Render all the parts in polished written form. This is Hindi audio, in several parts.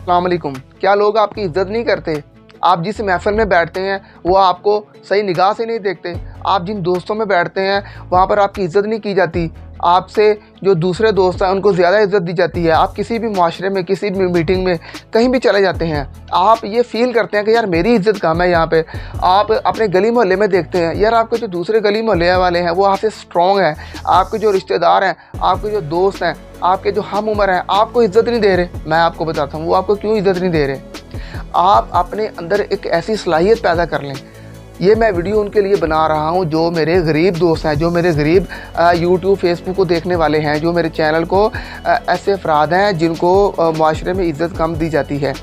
अस्सलाम वालेकुम। क्या लोग आपकी इज़्ज़त नहीं करते? आप जिस महफ़िल में बैठते हैं वो आपको सही निगाह से नहीं देखते। आप जिन दोस्तों में बैठते हैं वहाँ पर आपकी इज़्ज़त नहीं की जाती। आपसे जो दूसरे दोस्त हैं उनको ज़्यादा इज़्ज़त दी जाती है। आप किसी भी माशरे में, किसी भी मीटिंग में, कहीं भी चले जाते हैं, आप ये फ़ील करते हैं कि यार मेरी इज़्ज़त कम है यहाँ पे। आप अपने गली मोहल्ले में देखते हैं, यार आपके जो दूसरे गली मोहल्ले वाले हैं वो आपसे स्ट्रॉन्ग हैं। आपके जो रिश्तेदार हैं, आपके जो दोस्त हैं, आपके जो हम उम्र हैं, आपको इज़्ज़त नहीं दे रहे। मैं आपको बताता हूँ वो आपको क्यों इज़्ज़त नहीं दे रहे। आप अपने अंदर एक ऐसी सलाहियत पैदा कर लें। ये मैं वीडियो उनके लिए बना रहा हूँ जो मेरे गरीब दोस्त हैं, जो मेरे गरीब यूट्यूब फेसबुक को देखने वाले हैं, जो मेरे चैनल को ऐसे अफराद हैं जिनको माशरे में इज़्ज़त कम दी जाती है।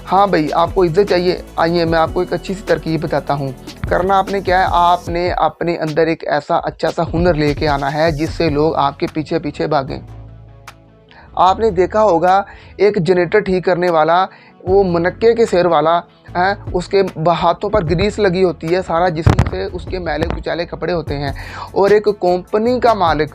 हाँ भाई, आपको इज़्ज़त चाहिए, आइए मैं आपको एक अच्छी सी तरकीब बताता हूँ। करना आपने क्या है, आपने अपने अंदर एक ऐसा अच्छा सा हुनर लेके आना है जिससे लोग आपके पीछे पीछे भागें। आपने देखा होगा एक जनरेटर ठीक करने वाला, वो मुनक्के के सिर वाला है, उसके हाथों पर ग्रीस लगी होती है, सारा जिस्म से उसके मैले कुचाले कपड़े होते हैं। और एक कंपनी का मालिक,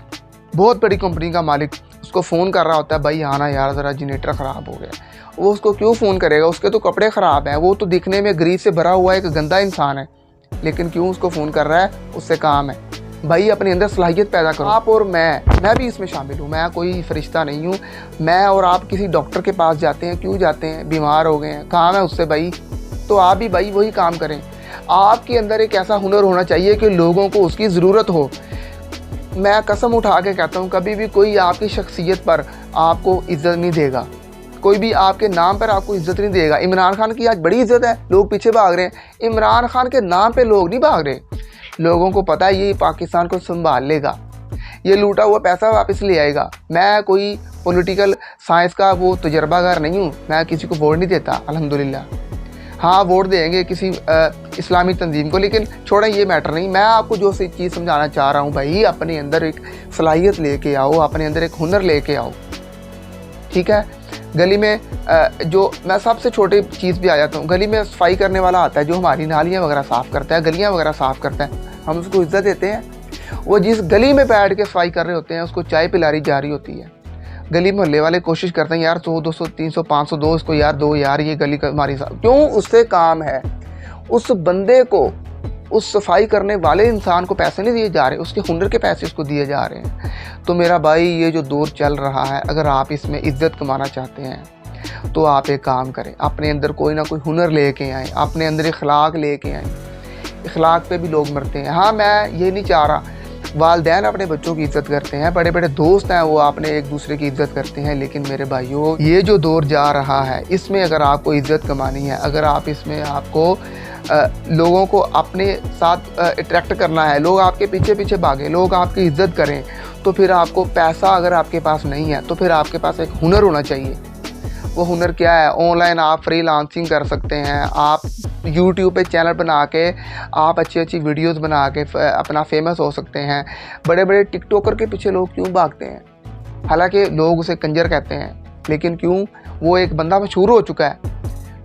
बहुत बड़ी कंपनी का मालिक उसको फ़ोन कर रहा होता है, भाई आना यार ज़रा जनरेटर ख़राब हो गया। वो उसको क्यों फ़ोन करेगा, उसके तो कपड़े ख़राब हैं, वो तो दिखने में ग्रीस से भरा हुआ एक गंदा इंसान है, लेकिन क्यों उसको फ़ोन कर रहा है, उससे काम है। भाई अपने अंदर सलाहियत पैदा करो। आप और मैं भी इसमें शामिल हूँ, मैं कोई फरिश्ता नहीं हूँ। मैं और आप किसी डॉक्टर के पास जाते हैं, क्यों जाते हैं, बीमार हो गए हैं, काम है उससे भाई, तो आप भी भाई वही काम करें। आपके अंदर एक ऐसा हुनर होना चाहिए कि लोगों को उसकी ज़रूरत हो। मैं कसम उठा के कहता हूँ, कभी भी कोई आपकी शख्सियत पर आपको इज़्ज़त नहीं देगा, कोई भी आपके नाम पर आपको इज़्ज़त नहीं देगा। इमरान खान की आज बड़ी इज़्ज़त है, लोग पीछे भाग रहे हैं। इमरान खान के नाम पे लोग नहीं भाग रहे, लोगों को पता है ये पाकिस्तान को संभाल लेगा, ये लूटा हुआ पैसा वापस ले आएगा। मैं कोई पॉलिटिकल साइंस का वो तजर्बाकार नहीं हूँ, मैं किसी को वोट नहीं देता अल्हम्दुलिल्लाह। हाँ, वोट देंगे किसी इस्लामी तंजीम को, लेकिन छोड़ें, ये मैटर नहीं। मैं आपको जो सी चीज़ समझाना चाह रहा हूँ, भाई अपने अंदर एक सलाहियत लेके आओ, अपने अंदर एक हुनर लेके आओ, ठीक है। गली में जो मैं सबसे छोटी चीज़ भी आ जाता हूँ, गली में सफाई करने वाला आता है जो हमारी नालियाँ वगैरह साफ़ करता है, गलियाँ वगैरह साफ़ करता है, हम उसको इज़्ज़त देते हैं। वो जिस गली में बैठ के सफाई कर रहे होते हैं उसको चाय पिलाई जा रही होती है। गली मोहल्ले वाले कोशिश करते हैं यार 100 200 300 500 दो इसको यार, दो यार, ये गली का हमारी साफ क्यों, उससे काम है। उस बंदे को, उस सफाई करने वाले इंसान को पैसे नहीं दिए जा रहे, उसके हुनर के पैसे उसको दिए जा रहे हैं। तो मेरा भाई, ये जो दौर चल रहा है, अगर आप इसमें इज़्ज़त कमाना चाहते हैं तो आप एक काम करें, अपने अंदर कोई ना कोई हुनर लेके आएँ, अपने अंदर इखलाक लेके आएँ। इखलाक पे भी लोग मरते हैं। हाँ, मैं ये नहीं चाह रहा, वालिदैन अपने बच्चों की इज़्ज़त करते हैं, बड़े बड़े दोस्त हैं वो अपने एक दूसरे की इज़्ज़त करते हैं, लेकिन मेरे भाइयों, ये जो दौर जा रहा है इसमें अगर आपको इज़्ज़त कमानी है, अगर आप इसमें आपको लोगों को अपने साथ अट्रैक्ट करना है, लोग आपके पीछे पीछे भागें, लोग आपकी इज़्ज़त करें, तो फिर आपको पैसा अगर आपके पास नहीं है तो फिर आपके पास एक हुनर होना चाहिए। वो हुनर क्या है? ऑनलाइन आप फ्रीलांसिंग कर सकते हैं, आप यूट्यूब पे चैनल बना के आप अच्छी अच्छी वीडियोस बना के अपना फेमस हो सकते हैं। बड़े बड़े टिकटॉकर के पीछे लोग क्यों भागते हैं? हालांकि लोग उसे कंजर कहते हैं, लेकिन क्यों, वो एक बंदा मशहूर हो चुका है,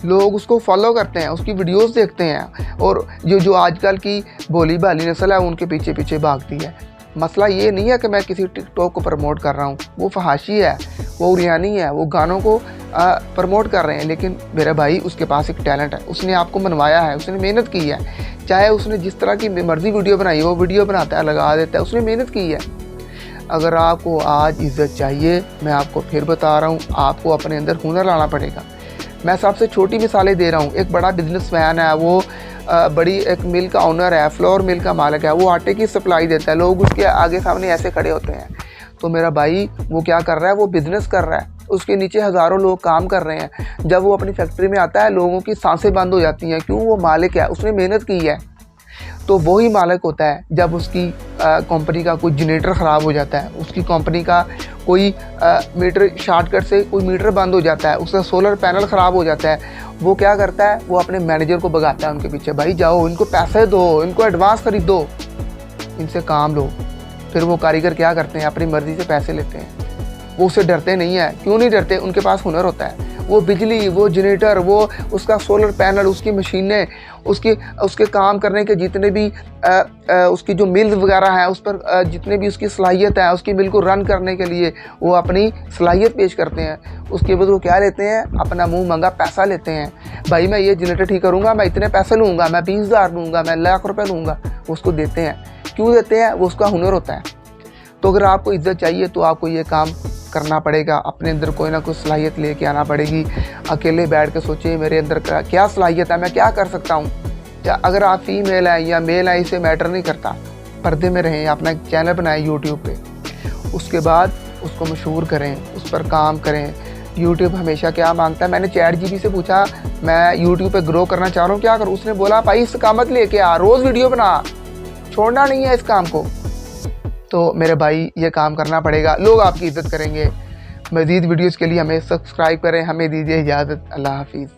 लोग उसको फॉलो करते हैं, उसकी वीडियोस देखते हैं, और जो आजकल की भोली भाली नस्ल है उनके पीछे पीछे भागती है। मसला ये नहीं है कि मैं किसी टिकटॉक को प्रमोट कर रहा हूँ, वो फहाशी है, वो उरियानी है, वो गानों को प्रमोट कर रहे हैं, लेकिन मेरा भाई उसके पास एक टैलेंट है, उसने आपको मनवाया है, उसने मेहनत की है। चाहे उसने जिस तरह की मर्ज़ी वीडियो बनाई, वो वीडियो बनाता है, लगा देता है, उसने मेहनत की है। अगर आपको आज इज़्ज़त चाहिए, मैं आपको फिर बता रहा हूँ, आपको अपने अंदर हुनर लाना पड़ेगा। मैं सबसे छोटी मिसालें दे रहा हूँ। एक बड़ा बिजनेसमैन है, वो बड़ी एक मिल का ओनर है, फ्लोर मिल का मालिक है, वो आटे की सप्लाई देता है, लोग उसके आगे सामने ऐसे खड़े होते हैं। तो मेरा भाई वो क्या कर रहा है, वो बिज़नेस कर रहा है, उसके नीचे हज़ारों लोग काम कर रहे हैं। जब वो अपनी फैक्ट्री में आता है, लोगों की सांसें बंद हो जाती हैं, क्यों, वो मालिक है, उसने मेहनत की है। तो वही मालिक होता है जब उसकी कंपनी का कोई जनरेटर ख़राब हो जाता है, उसकी कंपनी का कोई मीटर शॉर्टकट से कोई मीटर बंद हो जाता है, उसका सोलर पैनल ख़राब हो जाता है, वो क्या करता है, वो अपने मैनेजर को भगाता है उनके पीछे, भाई जाओ इनको पैसे दो, इनको एडवांस खरीदो, इनसे काम लो। फिर वो कारीगर क्या करते हैं, अपनी मर्ज़ी से पैसे लेते हैं, वो उससे डरते नहीं है। क्यों नहीं डरते? उनके पास हुनर होता है, वो बिजली, वो जनरेटर, वो उसका सोलर पैनल, उसकी मशीनें, उसके काम करने के जितने भी उसकी जो मिल्स वगैरह हैं, उस पर जितने भी उसकी सलाहियत है, उसकी मिल को रन करने के लिए वो अपनी सलाहियत पेश करते हैं। उसके बाद वो क्या लेते हैं, अपना मुंह मंगा पैसा लेते हैं। भाई मैं ये जनरेटर ठीक करूँगा, मैं इतने पैसे लूँगा, मैं 20,000 लूँगा, मैं लाख रुपये लूँगा, उसको देते हैं। क्यों देते हैं? वो उसका हुनर होता है। तो अगर आपको इज्जत चाहिए तो आपको ये काम करना पड़ेगा, अपने अंदर कोई ना कोई सलाहियत लेके आना पड़ेगी। अकेले बैठ के सोचिए मेरे अंदर क्या सलाहियत है, मैं क्या कर सकता हूँ। या अगर आप फीमेल हैं या मेल हैं, इसे मैटर नहीं करता, पर्दे में रहें, अपना एक चैनल बनाएं यूट्यूब पे, उसके बाद उसको मशहूर करें, उस पर काम करें। यूट्यूब हमेशा क्या मांगता है, मैंने ChatGPT से पूछा मैं यूट्यूब पे ग्रो करना चाह रहा हूँ, क्या करूँ? उसने बोला भाई इस्तेकामत लेके आ, रोज़ वीडियो बना, छोड़ना नहीं है इस काम को। तो मेरे भाई ये काम करना पड़ेगा, लोग आपकी इज्जत करेंगे। मज़ीद वीडियोज़ के लिए हमें सब्सक्राइब करें। हमें दीजिए इजाज़त। अल्लाह हाफिज़।